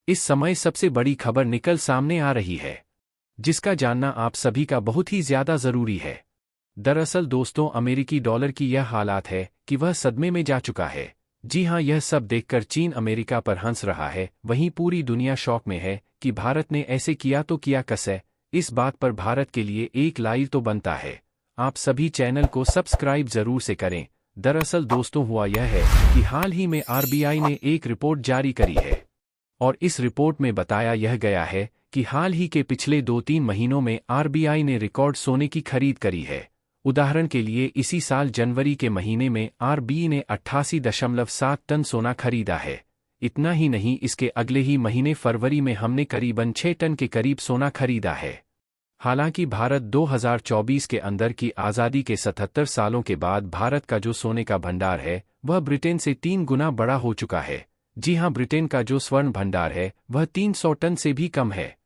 इस समय सबसे बड़ी खबर निकल सामने आ रही है, जिसका जानना आप सभी का बहुत ही ज्यादा जरूरी है। दरअसल दोस्तों, अमेरिकी डॉलर की यह हालात है कि वह सदमे में जा चुका है। जी हां, यह सब देखकर चीन अमेरिका पर हंस रहा है, वहीं पूरी दुनिया शॉक में है कि भारत ने ऐसे किया तो किया कैसे। इस बात पर भारत के लिए एक लाइव तो बनता है। आप सभी चैनल को सब्सक्राइब जरूर से करें। दरअसल दोस्तों, हुआ यह है कि हाल ही में आरबीआई ने एक रिपोर्ट जारी करी है और इस रिपोर्ट में बताया यह गया है कि हाल ही के पिछले 2-3 महीनों में आरबीआई ने रिकॉर्ड सोने की खरीद करी है। उदाहरण के लिए इसी साल जनवरी के महीने में आरबीआई ने 88.7 टन सोना खरीदा है। इतना ही नहीं, इसके अगले ही महीने फरवरी में हमने करीबन 6 टन के करीब सोना खरीदा है। हालांकि भारत 2024 के अंदर की आज़ादी के 77 सालों के बाद भारत का जो सोने का भंडार है वह ब्रिटेन से 3 गुना बड़ा हो चुका है। जी हां, ब्रिटेन का जो स्वर्ण भंडार है वह 300 टन से भी कम है।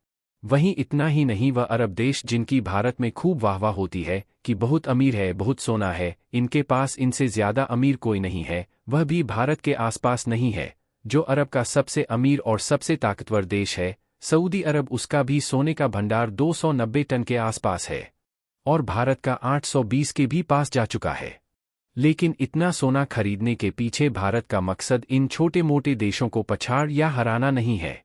वहीं इतना ही नहीं, वह अरब देश जिनकी भारत में खूब वाहवाह होती है कि बहुत अमीर है, बहुत सोना है, इनके पास इनसे ज्यादा अमीर कोई नहीं है, वह भी भारत के आसपास नहीं है। जो अरब का सबसे अमीर और सबसे ताकतवर देश है सऊदी अरब, उसका भी सोने का भंडार 290 टन के आसपास है और भारत का 820 के भी पास जा चुका है। लेकिन इतना सोना खरीदने के पीछे भारत का मकसद इन छोटे मोटे देशों को पछाड़ या हराना नहीं है।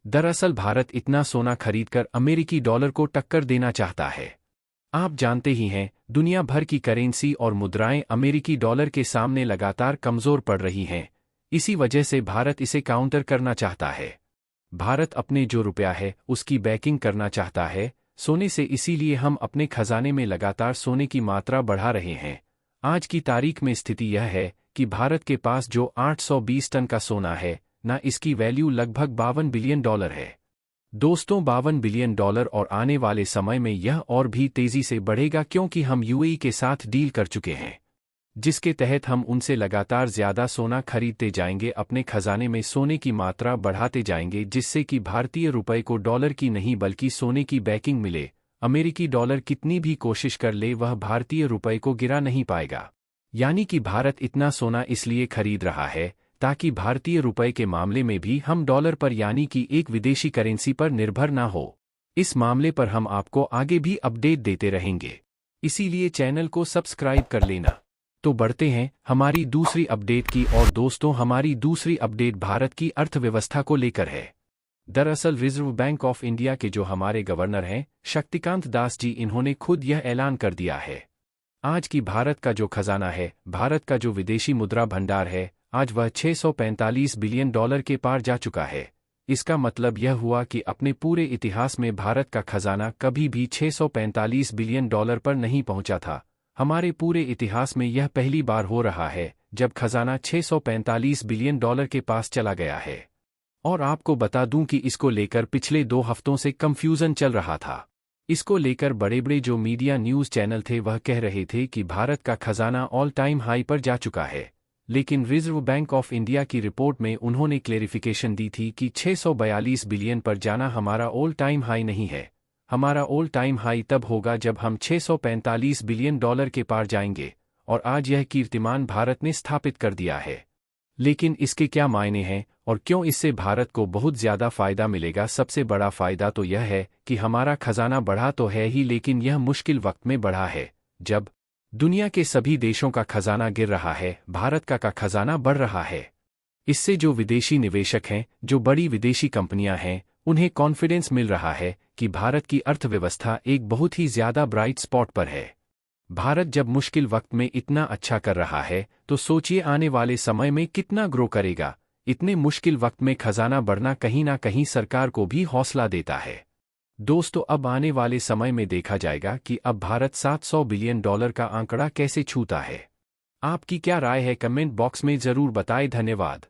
दरअसल भारत इतना सोना खरीदकर अमेरिकी डॉलर को टक्कर देना चाहता है। आप जानते ही हैं, दुनिया भर की करेंसी और मुद्राएं अमेरिकी डॉलर के सामने लगातार कमजोर पड़ रही हैं। इसी वजह से भारत इसे काउंटर करना चाहता है। भारत अपने जो रुपया है उसकी बैकिंग करना चाहता है सोने से, इसीलिए हम अपने खजाने में लगातार सोने की मात्रा बढ़ा रहे हैं। आज की तारीख में स्थिति यह है कि भारत के पास जो 820 टन का सोना है ना, इसकी वैल्यू लगभग $52 बिलियन है। दोस्तों, $52 बिलियन, और आने वाले समय में यह और भी तेजी से बढ़ेगा क्योंकि हम यूएई के साथ डील कर चुके हैं, जिसके तहत हम उनसे लगातार ज्यादा सोना खरीदते जाएंगे, अपने खजाने में सोने की मात्रा बढ़ाते जाएंगे, जिससे कि भारतीय रुपये को डॉलर की नहीं बल्कि सोने की बैकिंग मिले। अमेरिकी डॉलर कितनी भी कोशिश कर ले वह भारतीय रुपये को गिरा नहीं पाएगा। यानी कि भारत इतना सोना इसलिए खरीद रहा है ताकि भारतीय रुपये के मामले में भी हम डॉलर पर यानी कि एक विदेशी करेंसी पर निर्भर ना हो। इस मामले पर हम आपको आगे भी अपडेट देते रहेंगे, इसीलिए चैनल को सब्सक्राइब कर लेना। तो बढ़ते हैं हमारी दूसरी अपडेट की और दोस्तों, हमारी दूसरी अपडेट भारत की अर्थव्यवस्था को लेकर है। दरअसल रिजर्व बैंक ऑफ इंडिया के जो हमारे गवर्नर हैं शक्तिकांत दास जी, इन्होंने खुद यह ऐलान कर दिया है आज की भारत का जो खजाना है, भारत का जो विदेशी मुद्रा भंडार है, आज वह $645 बिलियन के पार जा चुका है। इसका मतलब यह हुआ कि अपने पूरे इतिहास में भारत का खजाना कभी भी $645 बिलियन पर नहीं पहुंचा था। हमारे पूरे इतिहास में यह पहली बार हो रहा है जब खजाना $645 बिलियन के पास चला गया है। और आपको बता दूं कि इसको लेकर पिछले 2 हफ्तों से कंफ्यूजन चल रहा था। इसको लेकर बड़े बड़े जो मीडिया न्यूज़ चैनल थे वह कह रहे थे कि भारत का खजाना ऑल टाइम हाई पर जा चुका है, लेकिन रिजर्व बैंक ऑफ इंडिया की रिपोर्ट में उन्होंने क्लेरिफिकेशन दी थी कि 642 बिलियन पर जाना हमारा ऑल टाइम हाई नहीं है। हमारा ऑल टाइम हाई तब होगा जब हम $645 बिलियन के पार जाएंगे, और आज यह कीर्तिमान भारत ने स्थापित कर दिया है। लेकिन इसके क्या मायने हैं और क्यों इससे भारत को बहुत ज्यादा फायदा मिलेगा? सबसे बड़ा फायदा तो यह है कि हमारा खजाना बढ़ा तो है ही, लेकिन यह मुश्किल वक्त में बढ़ा है। जब दुनिया के सभी देशों का खजाना गिर रहा है, भारत का खजाना बढ़ रहा है। इससे जो विदेशी निवेशक हैं, जो बड़ी विदेशी कंपनियां हैं, उन्हें कॉन्फिडेंस मिल रहा है कि भारत की अर्थव्यवस्था एक बहुत ही ज्यादा ब्राइट स्पॉट पर है। भारत जब मुश्किल वक्त में इतना अच्छा कर रहा है तो सोचिए आने वाले समय में कितना ग्रो करेगा। इतने मुश्किल वक्त में खजाना बढ़ना कहीं ना कहीं सरकार को भी हौसला देता है। दोस्तों, अब आने वाले समय में देखा जाएगा कि अब भारत $700 बिलियन का आंकड़ा कैसे छूता है। आपकी क्या राय है? कमेंट बॉक्स में जरूर बताएं। धन्यवाद।